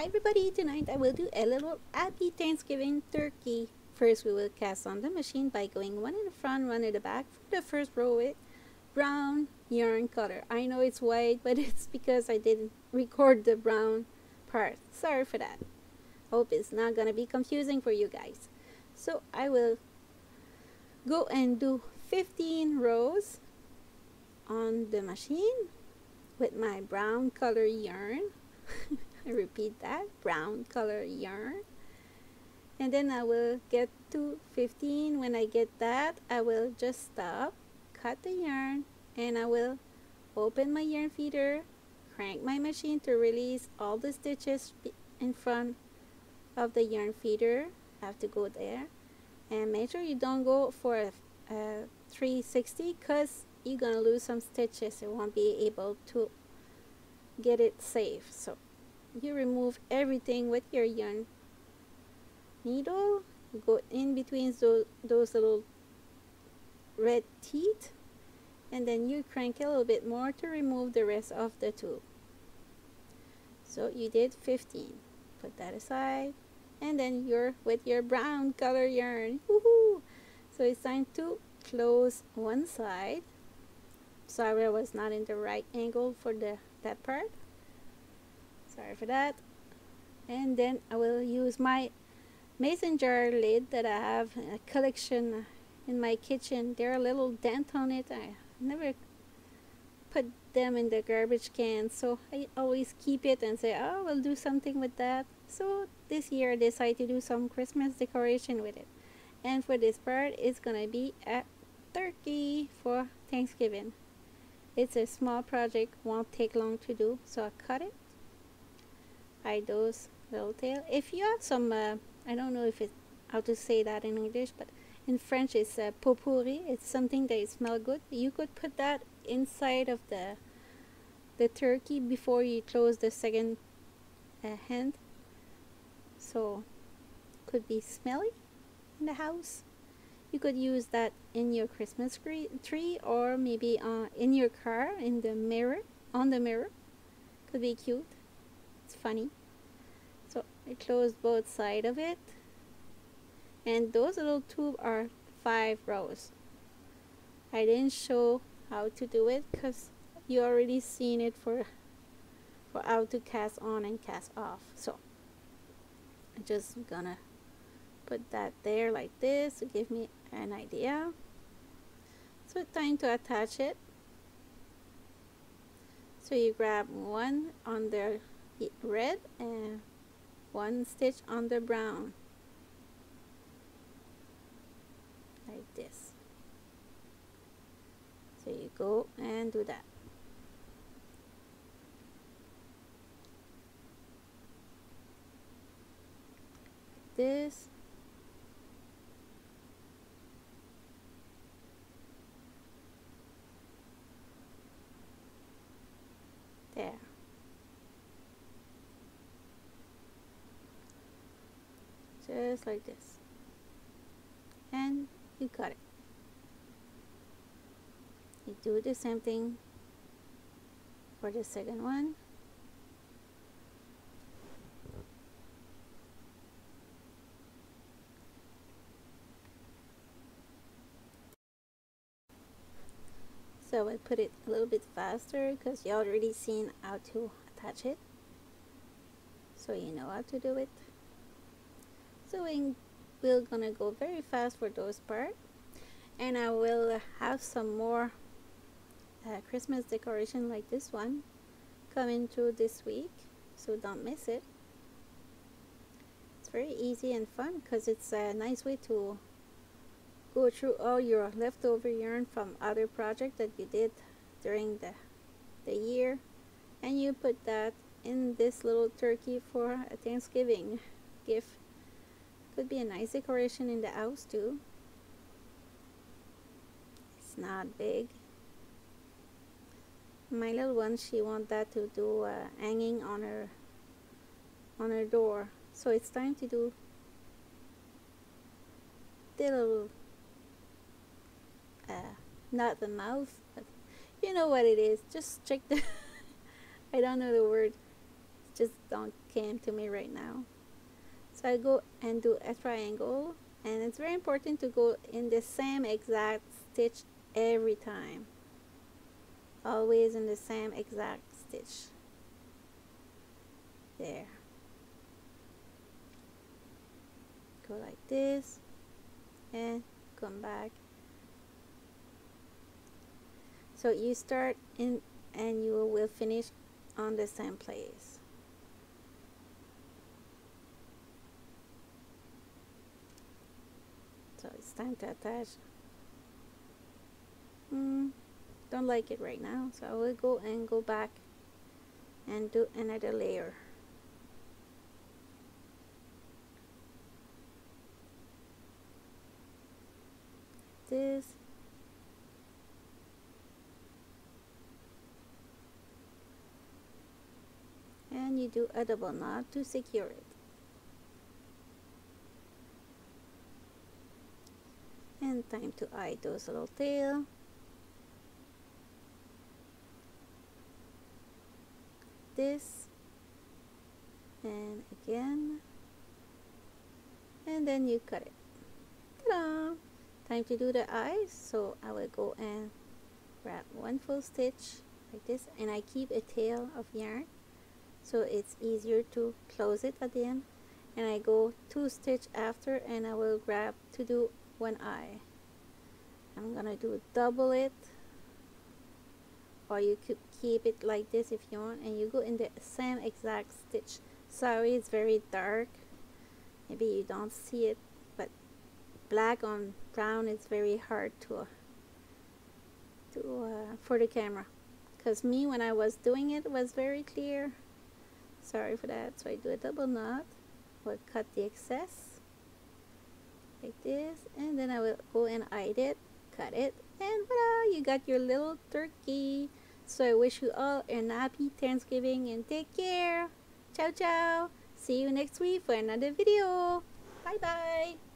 Hi everybody, tonight I will do a little happy Thanksgiving turkey. First we will cast on the machine by going one in the front, one in the back for the first row with brown yarn color. I know it's white, but it's because I didn't record the brown part. Sorry for that. Hope it's not gonna be confusing for you guys. So I will go and do 15 rows on the machine with my brown color yarn. I repeat that, brown color yarn. And then I will get to 15. When I get that, I will just stop, cut the yarn, and I will open my yarn feeder, crank my machine to release all the stitches in front of the yarn feeder. Have to go there. And make sure you don't go for a 360 because you're going to lose some stitches. You won't be able to get it safe. So you remove everything with your yarn needle. You go in between those little red teeth, and then you crank a little bit more to remove the rest of the tube. So you did 15. Put that aside, and then you're with your brown color yarn. Woohoo! So it's time to close one side. Sorry, I was not in the right angle for that part. Sorry for that. And then I will use my mason jar lid that I have a collection in my kitchen. There are a little dent on it. I never put them in the garbage can, so I always keep it and say, oh, we'll do something with that. So this year I decided to do some Christmas decoration with it. And for this part, it's gonna be a turkey for Thanksgiving. It's a small project, won't take long to do. So I cut it, hide those little tail. If you have some, I don't know if it's how to say that in English, but in French it's potpourri. It's something that smells good. You could put that inside of the turkey before you close the second hand. So could be smelly in the house. You could use that in your Christmas tree, or maybe in your car, in the mirror, on the mirror. Could be cute. It's funny. So I closed both sides of it, and those little tubes are 5 rows. I didn't show how to do it because you already seen it for how to cast on and cast off. So I'm just gonna put that there like this to give me an idea. So time to attach it. So you grab one on the red and one stitch on the brown, like this. So you go and do that. Like this. There. Just like this. And you cut it. You do the same thing for the second one. So I put it a little bit faster because you already seen how to attach it. So you know how to do it. So we're gonna go very fast for those parts. And I will have some more Christmas decoration like this one coming through this week. So don't miss it. It's very easy and fun because it's a nice way to go through all your leftover yarn from other projects that you did during the year, and you put that in this little turkey for a Thanksgiving gift. Could be a nice decoration in the house too. It's not big. My little one, she wants that to do hanging on her door. So it's time to do the little not the mouth, but you know what it is. Just check the I don't know the word. just don't came to me right now. So I go and do a triangle, and it's very important to go in the same exact stitch every time, always in the same exact stitch. There, go like this and come back. So you start in and you will finish on the same place. So it's time to attach. Don't like it right now, so I will go back and do another layer. This. And you do a double knot to secure it. And time to eye those little tail. This. And again. And then you cut it. Ta-da! Time to do the eyes. So I will go and wrap one full stitch like this. And I keep a tail of yarn, so it's easier to close it at the end. And I go 2 stitch after, and I will grab to do one eye. I'm gonna do double it, or you could keep it like this if you want, and you go in the same exact stitch. Sorry, it's very dark, maybe you don't see it, but black on brown is very hard to for the camera, because me, when I was doing it, was very clear. Sorry for that. So I do a double knot, will cut the excess like this, and then I will go and hide it, cut it, and voila, you got your little turkey. So I wish you all a happy Thanksgiving and take care. Ciao ciao. See you next week for another video. Bye bye.